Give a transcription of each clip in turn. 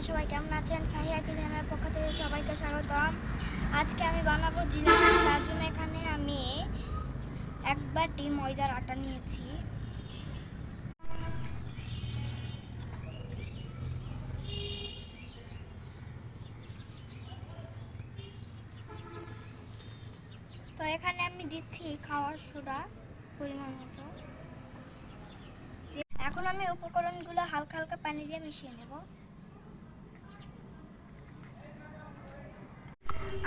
আপনারা সবাই কেমন আছেন? ফাহিয়া কিচেনের পক্ষ থেকে সবাইকে স্বাগতম। আজকে আমি বানাবো জিলাপি। তার জন্য এখানে আমি এক বাটি ময়দার আটা নিয়েছি। তো এখানে আমি দিচ্ছি খাওয়ার সোডা পরিমাণ মতো। এখন আমি উপকরণগুলো হালকা হালকা পানি দিয়ে মিশিয়ে নেব।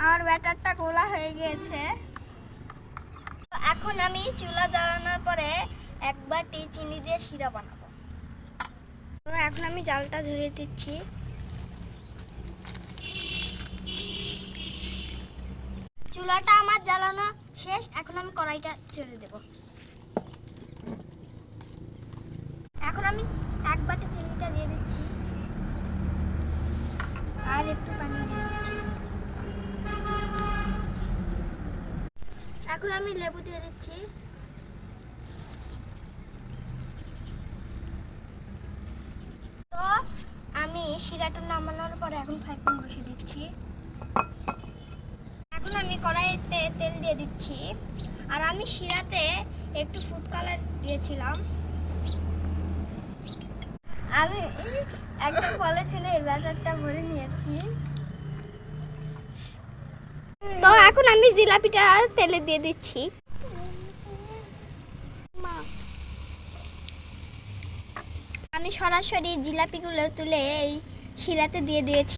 আমার ব্যাটারটা গোলা হয়ে গিয়েছে। এখন আমি চুলা জ্বালানোর পরে এক বাটি চিনি দিয়ে শিরা বানাবো। তো এখন আমি জালটা ধরিয়ে দিচ্ছি। চুলাটা আমার জ্বালানো শেষ। এখন আমি কড়াইটা ছেড়ে দেব। এখন আমি এক বাটি চিনিটা দিয়ে দিচ্ছি আর একটু পানি দিয়ে দিচ্ছি। এখন আমি লেবু দিয়ে দিচ্ছি। তো আমি শিরাটা নামানোর পরে এখন ফ্রাই প্যান বসিয়ে দিচ্ছি। এখন আমি কড়াইতে তেল দিয়ে দিচ্ছি আর আমি শিরাতে একটু ফুড কালার দিয়েছিলাম। আমি একটা পলিথিনে এই ব্যাটারটা ভরে নিয়েছি। তো এখন আমি জিলাপিটা তেলে দিয়ে দিচ্ছি। আমি সরাসরি জিলাপিগুলো তুলে এই শিরাতে দিয়ে দিয়েছি।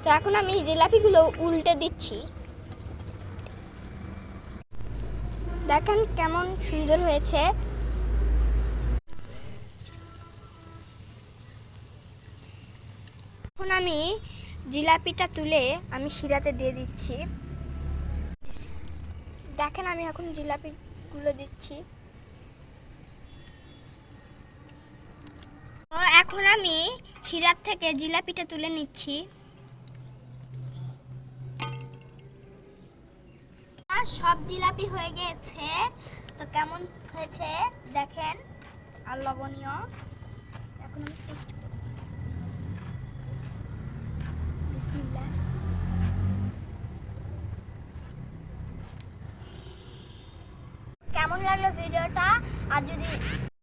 তো এখন আমি জিলাপিগুলো উল্টে দিচ্ছি। দেখেন কেমন সুন্দর হয়েছে। এখন আমি জিলাপিটা তুলে আমি শিরাতে দিয়ে দিচ্ছি। দেখেন আমি এখন জিলাপিগুলো দিচ্ছি। তো এখন আমি শিরার থেকে জিলাপিটা তুলে নিচ্ছি। সব জিলাপি হয়ে গেছে। তো কেমন হয়েছে দেখেন আর লবণীয়। এখন আমি টেস্ট করব। বিসমিল্লাহ। কেমন লাগলো ভিডিওটা? আর যদি